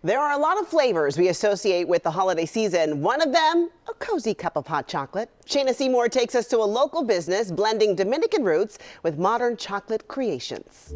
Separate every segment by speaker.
Speaker 1: There are a lot of flavors we associate with the holiday season. One of them, a cozy cup of hot chocolate. Shayna Seymour takes us to a local business blending Dominican roots with modern chocolate creations.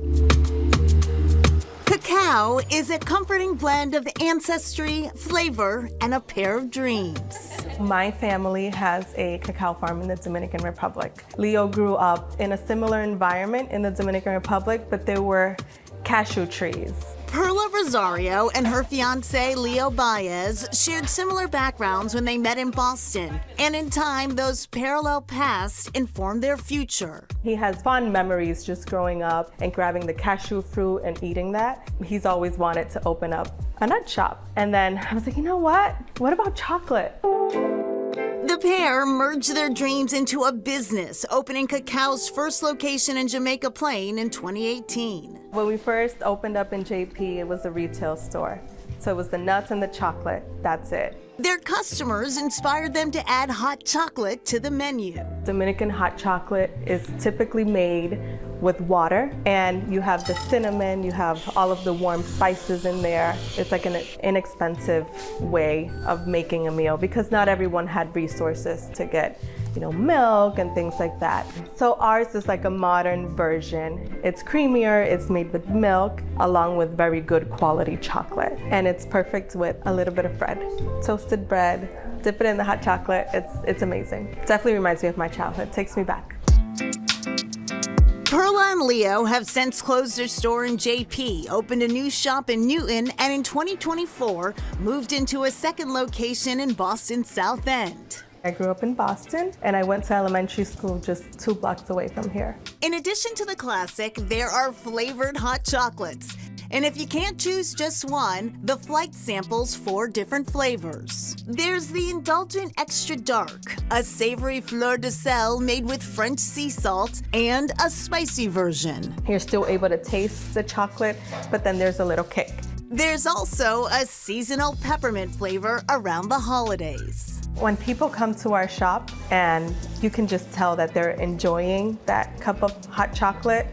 Speaker 2: Cacao is a comforting blend of ancestry, flavor, and a pair of dreams.
Speaker 3: My family has a cacao farm in the Dominican Republic. Leo grew up in a similar environment in the Dominican Republic, but there were cashew trees.
Speaker 2: Perla Rosario and her fiancé, Leo Baez, shared similar backgrounds when they met in Boston. And in time, those parallel paths informed their future.
Speaker 3: He has fond memories just growing up and grabbing the cashew fruit and eating that. He's always wanted to open up a nut shop. And then I was like, you know what? What about chocolate?
Speaker 2: The pair merged their dreams into a business, opening Cacao's first location in Jamaica Plain in 2018.
Speaker 3: When we first opened up in JP, it was a retail store. So it was the nuts and the chocolate, that's it.
Speaker 2: Their customers inspired them to add hot chocolate to the menu.
Speaker 3: Dominican hot chocolate is typically made with water, and you have the cinnamon, you have all of the warm spices in there. It's like an inexpensive way of making a meal because not everyone had resources to get, milk and things like that. So ours is like a modern version. It's creamier, it's made with milk, along with very good quality chocolate. And it's perfect with a little bit of bread. Toasted bread, dip it in the hot chocolate, it's amazing. Definitely reminds me of my childhood, takes me back.
Speaker 2: Perla and Leo have since closed their store in JP, opened a new shop in Newton, and in 2024, moved into a second location in Boston's South End.
Speaker 3: I grew up in Boston, and I went to elementary school just 2 blocks away from here.
Speaker 2: In addition to the classic, there are flavored hot chocolates. And if you can't choose just one, the flight samples 4 different flavors. There's the indulgent extra dark, a savory fleur de sel made with French sea salt, and a spicy version.
Speaker 3: You're still able to taste the chocolate, but then there's a little kick.
Speaker 2: There's also a seasonal peppermint flavor around the holidays.
Speaker 3: When people come to our shop and you can just tell that they're enjoying that cup of hot chocolate,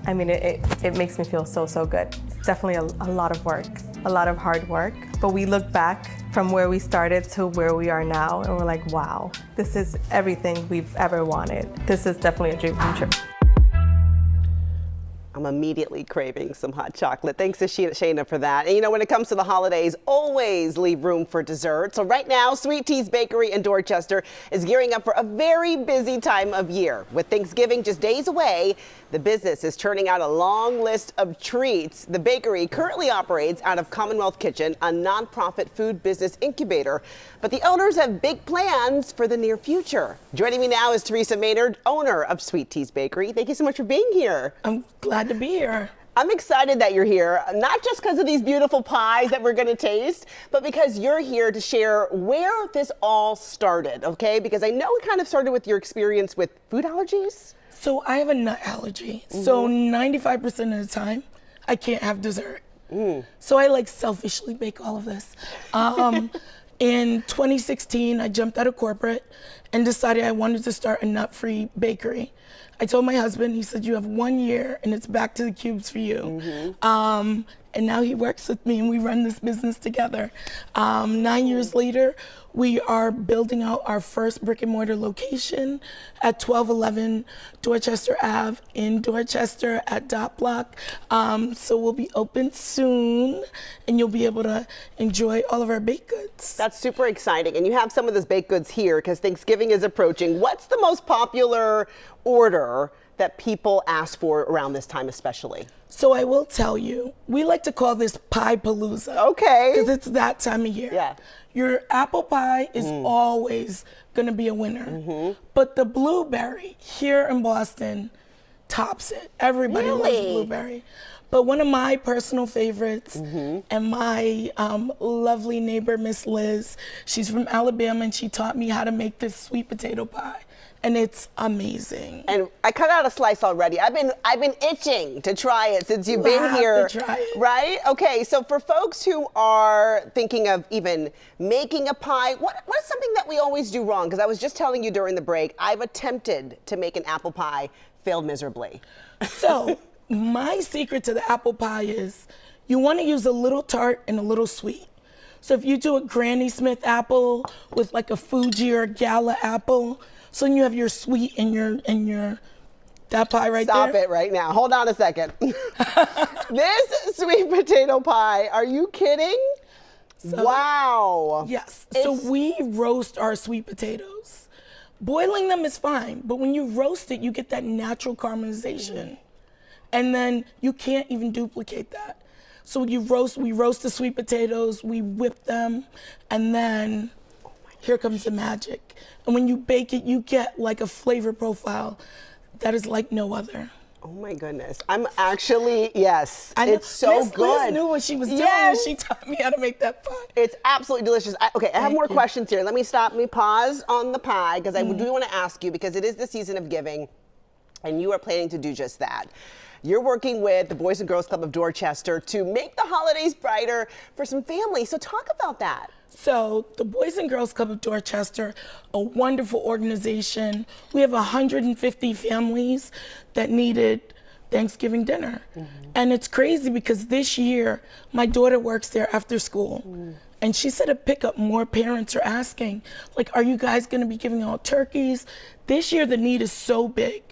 Speaker 3: I mean, it makes me feel so good. It's definitely a lot of work, a lot of hard work. But we look back from where we started to where we are now, and we're like, wow, this is everything we've ever wanted. This is definitely a dream come true.
Speaker 1: I'm immediately craving some hot chocolate. Thanks to Shayna for that. And when it comes to the holidays, always leave room for dessert. So right now, Sweet Tea's Bakery in Dorchester is gearing up for a very busy time of year. With Thanksgiving just days away, the business is churning out a long list of treats. The bakery currently operates out of Commonwealth Kitchen, a nonprofit food business incubator. But the owners have big plans for the near future. Joining me now is Teresa Maynard, owner of Sweet Tea's Bakery. Thank you so much for being here.
Speaker 4: I'm glad to be here.
Speaker 1: I'm excited that you're here, not just because of these beautiful pies that we're going to taste, but because you're here to share where this all started, okay? Because I know it kind of started with your experience with food allergies.
Speaker 4: So I have a nut allergy. So 95% of the time, I can't have dessert. So I selfishly bake all of this. In 2016, I jumped out of corporate and decided I wanted to start a nut-free bakery. I told my husband, he said, you have 1 year and it's back to the cubes for you. And now he works with me and we run this business together. 9 years later, we are building out our first brick and mortar location at 1211 Dorchester Ave in Dorchester at Dot Block. So we'll be open soon and you'll be able to enjoy all of our baked goods.
Speaker 1: That's super exciting. And you have some of those baked goods here because Thanksgiving is approaching. What's the most popular order that people ask for around this time especially?
Speaker 4: So I will tell you, we like to call this Pie Palooza.
Speaker 1: Okay.
Speaker 4: Because it's that time of year.
Speaker 1: Yeah.
Speaker 4: Your apple pie is always gonna be a winner. But the blueberry here in Boston tops it. Everybody loves blueberry. But one of my personal favorites, and my lovely neighbor, Miss Liz, she's from Alabama and she taught me how to make this sweet potato pie. And it's amazing.
Speaker 1: And I cut out a slice already. I've been itching to try it since you've been here.
Speaker 4: To try it.
Speaker 1: Right? Okay, so for folks who are thinking of even making a pie, what is something that we always do wrong? Because I was just telling you during the break, I've attempted to make an apple pie, failed miserably.
Speaker 4: So my secret to the apple pie is You want to use a little tart and a little sweet. So if you do a Granny Smith apple with like a Fuji or a Gala apple, so then you have your sweet and your that pie right there.
Speaker 1: Stop it right now. Hold on a second. This sweet potato pie, are you kidding? Wow.
Speaker 4: Yes. So we roast our sweet potatoes. Boiling them is fine, but when you roast it, you get that natural caramelization. And then you can't even duplicate that. So we roast the sweet potatoes, we whip them, and then here comes the magic. And when you bake it, you get like a flavor profile that is like no other.
Speaker 1: Oh my goodness. I'm actually, yes,
Speaker 4: I know,
Speaker 1: it's so
Speaker 4: Liz
Speaker 1: good.
Speaker 4: knew what she was doing
Speaker 1: Yes.
Speaker 4: when she taught me how to make that pie.
Speaker 1: It's absolutely delicious. Okay, I have more
Speaker 4: you.
Speaker 1: questions here. Let me pause on the pie because I do want to ask you, because it is the season of giving and you are planning to do just that. You're working with the Boys and Girls Club of Dorchester to make the holidays brighter for some families. So talk about that.
Speaker 4: So the Boys and Girls Club of Dorchester, a wonderful organization. We have 150 families that needed Thanksgiving dinner. And it's crazy because this year, my daughter works there after school. And she said at pickup, more parents are asking, like, are you guys gonna be giving out turkeys? This year, the need is so big.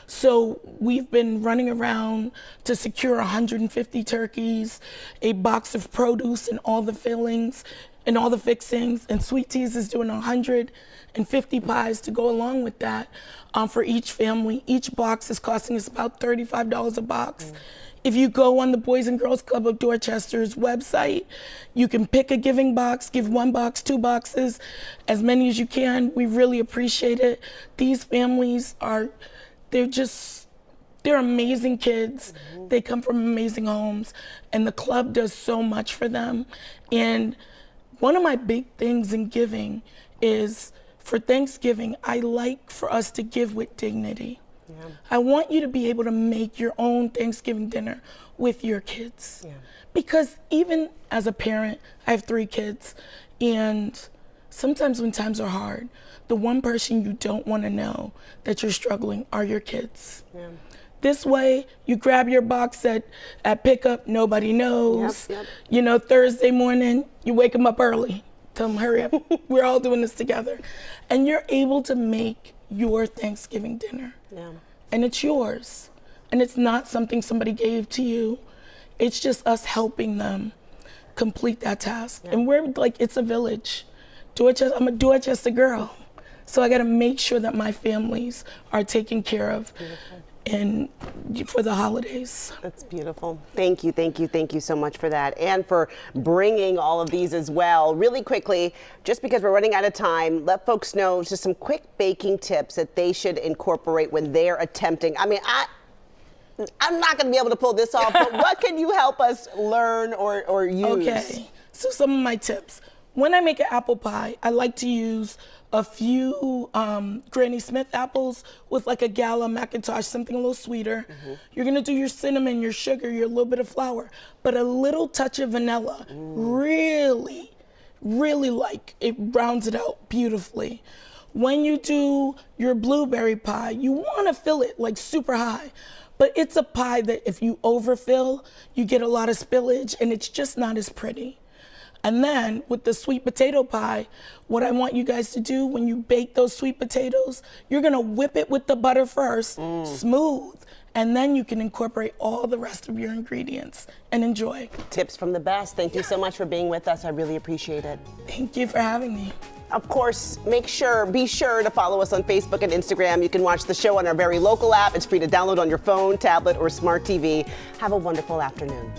Speaker 4: So we've been running around to secure 150 turkeys, a box of produce and all the fillings and all the fixings, and Sweet Teas is doing 150 pies to go along with that for each family. Each box is costing us about $35 a box. If you go on the Boys and Girls Club of Dorchester's website, you can pick a giving box, give 1 box, 2 boxes, as many as you can. We really appreciate it. These families they're amazing kids. They come from amazing homes, and the club does so much for them. And one of my big things in giving is, for Thanksgiving, I like for us to give with dignity. Yeah. I want you to be able to make your own Thanksgiving dinner with your kids. Yeah. Because even as a parent, I have 3 kids, and sometimes when times are hard, the one person you don't want to know that you're struggling are your kids. Yeah. This way, you grab your box at pickup, nobody knows. Yep. You know, Thursday morning, you wake them up early. Tell them, hurry up, we're all doing this together. And you're able to make your Thanksgiving dinner. Yeah. And it's yours. And it's not something somebody gave to you. It's just us helping them complete that task. Yeah. And we're like, it's a village. I'm a Dorchester girl. So I gotta make sure that my families are taken care of. Beautiful. And for the holidays.
Speaker 1: That's beautiful. Thank you so much for that, and for bringing all of these as well. Really quickly, just because we're running out of time, let folks know just some quick baking tips that they should incorporate when they're attempting. I mean, I'm not going to be able to pull this off, but what can you help us learn or use?
Speaker 4: Okay, so some of my tips. When I make an apple pie, I like to use a few Granny Smith apples with like a Gala McIntosh, something a little sweeter. You're gonna do your cinnamon, your sugar, your little bit of flour, but a little touch of vanilla. Really, like, it rounds it out beautifully. When you do your blueberry pie, you wanna fill it like super high, but it's a pie that if you overfill, you get a lot of spillage and it's just not as pretty. And then with the sweet potato pie, what I want you guys to do when you bake those sweet potatoes, you're gonna whip it with the butter first, smooth, and then you can incorporate all the rest of your ingredients and enjoy.
Speaker 1: Tips from the best. Thank you so much for being with us. I really appreciate it.
Speaker 4: Thank you for having me.
Speaker 1: Of course, be sure to follow us on Facebook and Instagram. You can watch the show on our very local app. It's free to download on your phone, tablet, or smart TV. Have a wonderful afternoon.